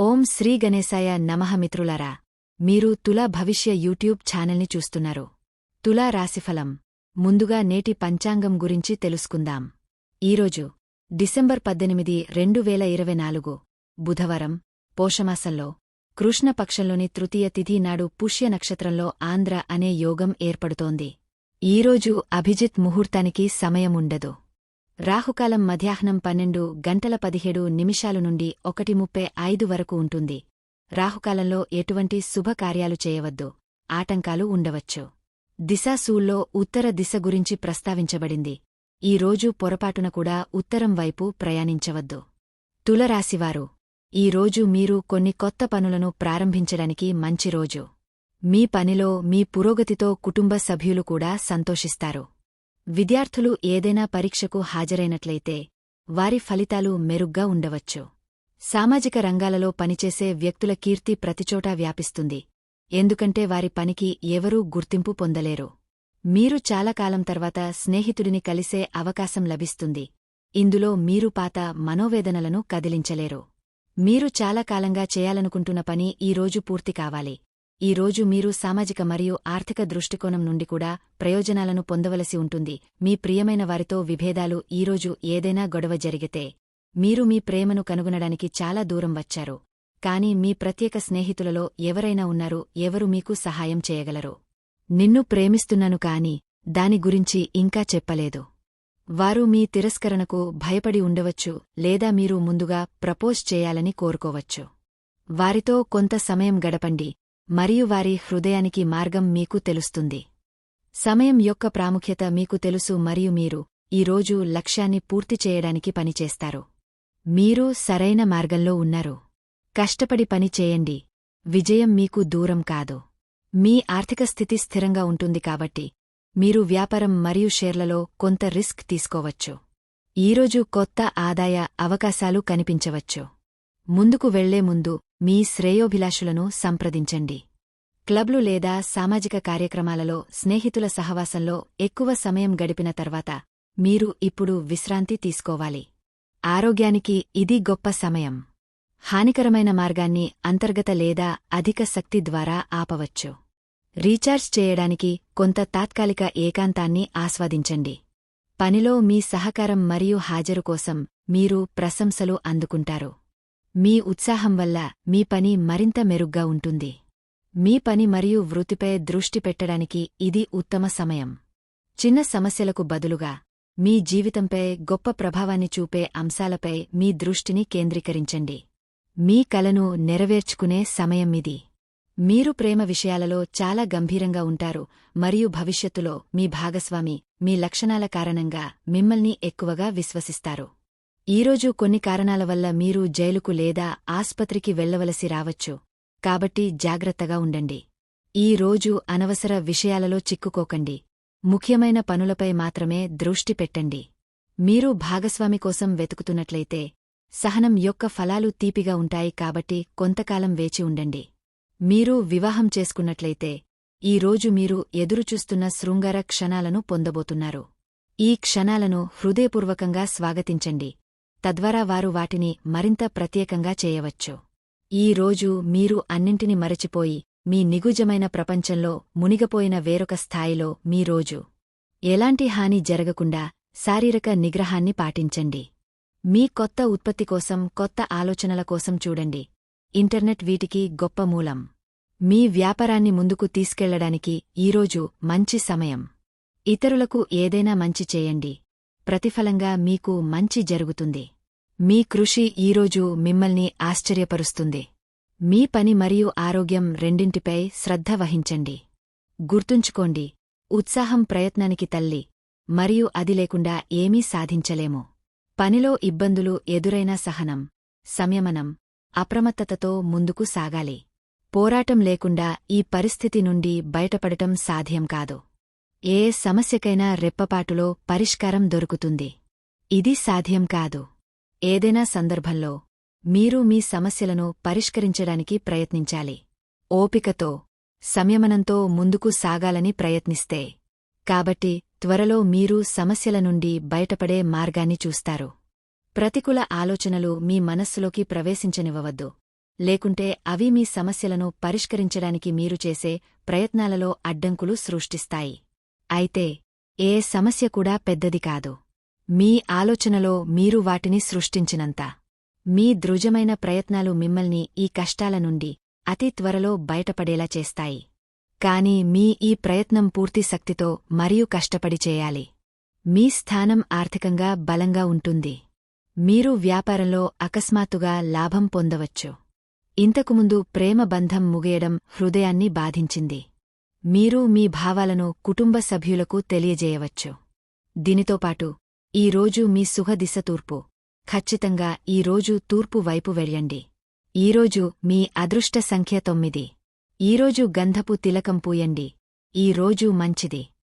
ఓం శ్రీ గణేశాయ నమః మిత్రులారా, మీరు తులా భవిష్య యూట్యూబ్ ఛానల్ని చూస్తున్నారు. తులా రాశిఫలం. ముందుగా నేటి పంచాంగం గురించి తెలుసుకుందాం. ఈరోజు డిసెంబర్ 18, 2024 బుధవారం, పోషమాసంలో కృష్ణపక్షంలోని తృతీయ తిథి నాడు పుష్య నక్షత్రంలో ఆంధ్ర అనే యోగం ఏర్పడుతోంది. ఈరోజు అభిజిత్ ముహూర్తానికి సమయముండదు. రాహుకాలం మధ్యాహ్నం 12:17 నుండి 1:35 వరకు ఉంటుంది. రాహుకాలంలో ఎటువంటి శుభకార్యాలు చేయవద్దు. ఆటంకాలు ఉండవచ్చు. దిశాసూల్లో ఉత్తర దిశ గురించి ప్రస్తావించబడింది. ఈ రోజు పొరపాటున కూడా ఉత్తరం వైపు ప్రయాణించవద్దు. తులరాశివారు, ఈ రోజు మీరు కొన్ని కొత్త పనులను ప్రారంభించడానికి మంచి రోజు. మీ పనిలో మీ పురోగతితో కుటుంబ సభ్యులు కూడా సంతోషిస్తారు. విద్యార్థులు ఏదైనా పరీక్షకు హాజరైనట్లయితే వారి ఫలితాలు మెరుగ్గా ఉండవచ్చు. సామాజిక రంగాలలో పనిచేసే వ్యక్తుల కీర్తి ప్రతిచోటా వ్యాపిస్తుంది. ఎందుకంటే వారి పనికి ఎవరూ గుర్తింపు పొందలేరు. మీరు చాలా కాలం తర్వాత స్నేహితుడిని కలిసే అవకాశం లభిస్తుంది. ఇందులో మీరు పాత మనోవేదనలను కదిలించలేరు. మీరు చాలా కాలంగా చేయాలనుకుంటున్న పని ఈ రోజు పూర్తి కావాలి. ఈ రోజు మీరు సామాజిక మరియు ఆర్థిక దృష్టికోణం నుండి కూడా ప్రయోజనాలను పొందవలసి ఉంటుంది. మీ ప్రియమైన వారితో విభేదాలు. ఈరోజు ఏదైనా గొడవ జరిగితే మీరు మీ ప్రేమను కనుగొనడానికి చాలా దూరం వచ్చారు. కాని మీ ప్రత్యేక స్నేహితులలో ఎవరైనా ఉన్నారు, ఎవరు మీకు సహాయం చేయగలరు. నిన్ను ప్రేమిస్తున్నాను కాని దాని గురించి ఇంకా చెప్పలేదు. వారు మీ తిరస్కరణకు భయపడి ఉండవచ్చు, లేదా మీరు ముందుగా ప్రపోజ్ చేయాలని కోరుకోవచ్చు. వారితో కొంత సమయం గడపండి మరియు వారి హృదయానికి మార్గం మీకు తెలుస్తుంది. సమయం యొక్క ప్రాముఖ్యత మీకు తెలుసు మరియు మీరు ఈ రోజు లక్ష్యాన్ని పూర్తి చేయడానికి పనిచేస్తారు. మీరు సరైన మార్గంలో ఉన్నారు. కష్టపడి పని చేయండి. విజయం మీకు దూరం కాదు. మీ ఆర్థిక స్థితి స్థిరంగా ఉంటుంది కాబట్టి మీరు వ్యాపారం మరియు షేర్లలో కొంత రిస్క్ తీసుకోవచ్చు. ఈరోజు కొత్త ఆదాయ అవకాశాలు కనిపించవచ్చు. ముందుకు వెళ్లే ముందు మీ శ్రేయోభిలాషులను సంప్రదించండి. క్లబ్లు లేదా సామాజిక కార్యక్రమాలలో స్నేహితుల సహవాసంలో ఎక్కువ సమయం గడిపిన తర్వాత మీరు ఇప్పుడు విశ్రాంతి తీసుకోవాలి. ఆరోగ్యానికి ఇది గొప్ప సమయం. హానికరమైన మార్గాన్ని అంతర్గత లేదా అధిక శక్తి ద్వారా ఆపవచ్చు. రీఛార్జ్ చేయడానికి కొంత తాత్కాలిక ఏకాంతాన్ని ఆస్వాదించండి. పనిలో మీ సహకారం మరియు హాజరు కోసం మీరు ప్రశంసలు అందుకుంటారు. మీ ఉత్సాహం వల్ల మీ పని మరింత మెరుగ్గా ఉంటుంది. మీ పని మరియు వృత్తిపై దృష్టి పెట్టడానికి ఇది ఉత్తమ సమయం. చిన్న సమస్యలకు బదులుగా మీ జీవితంపై గొప్ప ప్రభావాన్ని చూపే అంశాలపై మీ దృష్టిని కేంద్రీకరించండి. మీ కలను నెరవేర్చుకునే సమయమిది. మీరు ప్రేమ విషయాలలో చాలా గంభీరంగా ఉంటారు మరియు భవిష్యత్తులో మీ భాగస్వామి మీ లక్షణాల కారణంగా మిమ్మల్ని ఎక్కువగా విశ్వసిస్తారు. ఈరోజు కొన్ని కారణాల వల్ల మీరు జైలుకు లేదా ఆస్పత్రికి వెళ్లవలసి రావచ్చు, కాబట్టి జాగ్రత్తగా ఉండండి. ఈ రోజు అనవసర విషయాలలో చిక్కుకోకండి. ముఖ్యమైన పనులపై మాత్రమే దృష్టి పెట్టండి. మీరు భాగస్వామి కోసం వెతుకుతున్నట్లయితే సహనం యొక్క ఫలాలు తీపిగా ఉంటాయి, కాబట్టి కొంతకాలం వేచి ఉండండి. మీరు వివాహం చేసుకున్నట్లయితే ఈ రోజు మీరు ఎదురుచూస్తున్న శృంగార క్షణాలను పొందబోతున్నారు. ఈ క్షణాలను హృదయపూర్వకంగా స్వాగతించండి, తద్వారా వారు వాటిని మరింత ప్రత్యేకంగా చేయవచ్చు. ఈ రోజు మీరు అన్నింటిని మరచిపోయి మీ నిగుజమైన ప్రపంచంలో మునిగపోయిన వేరొక స్థాయిలో మీ రోజు. ఎలాంటి హాని జరగకుండా శారీరక నిగ్రహాన్ని పాటించండి. మీ కొత్త ఉత్పత్తి కోసం కొత్త ఆలోచనల కోసం చూడండి. ఇంటర్నెట్ వీటికి గొప్ప మూలం. మీ వ్యాపారాన్ని ముందుకు తీసుకెళ్లడానికి ఈరోజు మంచి సమయం. ఇతరులకు ఏదైనా మంచి చేయండి. ప్రతిఫలంగా మీకు మంచి జరుగుతుంది. మీ కృషి ఈరోజు మిమ్మల్ని ఆశ్చర్యపరుస్తుంది. మీ పని మరియు ఆరోగ్యం రెండింటిపై శ్రద్ధ వహించండి. గుర్తుంచుకోండి, ఉత్సాహం ప్రయత్నానికి తల్లి మరియు అది లేకుండా ఏమీ సాధించలేము. పనిలో ఇబ్బందులు ఎదురైనా సహనం, సంయమనం, అప్రమత్తతతో ముందుకు సాగాలి. పోరాటం లేకుండా ఈ పరిస్థితి నుండి బయటపడటం సాధ్యం కాదు. ఏ సమస్యకైనా రెప్పపాటులో పరిష్కారం దొరుకుతుంది. ఇది సాధ్యం కాదు. ఏదైనా సందర్భంలో మీరు మీ సమస్యలను పరిష్కరించడానికి ప్రయత్నించాలి. ఓపికతో, సంయమనంతో ముందుకు సాగాలని ప్రయత్నిస్తే. కాబట్టి త్వరలో మీరు సమస్యల నుండి బయటపడే మార్గాన్ని చూస్తారు. ప్రతికూల ఆలోచనలు మీ మనస్సులోకి ప్రవేశించనివ్వవద్దు. లేకుంటే అవి మీ సమస్యలను పరిష్కరించడానికి మీరు చేసే ప్రయత్నాలలో అడ్డంకులు సృష్టిస్తాయి. అయితే ఏ సమస్య కూడా పెద్దది కాదు. మీ ఆలోచనలో మీరు వాటిని సృష్టించినంత. మీ దృఢమైన ప్రయత్నాలు మిమ్మల్ని ఈ కష్టాల నుండి అతి త్వరలో బయటపడేలా చేస్తాయి. కాని మీ ఈ ప్రయత్నం పూర్తి శక్తితో మరియు కష్టపడి చేయాలి. మీ స్థానం ఆర్థికంగా బలంగా ఉంటుంది. మీరు వ్యాపారంలో అకస్మాత్తుగా లాభం పొందవచ్చు. ఇంతకుముందు ప్రేమ బంధం ముగియడం హృదయాన్ని బాధించింది. మీరు మీ భావాలను కుటుంబ సభ్యులకు తెలియజేయవచ్చు. దీనితోపాటు ఈరోజు మీ సుఖదిశ తూర్పు. ఖచ్చితంగా ఈరోజు తూర్పు వైపు వెళ్ళండి. ఈరోజు మీ అదృష్ట సంఖ్య 9. ఈరోజు గంధపు తిలకం పూయండి. ఈ రోజు మంచిది.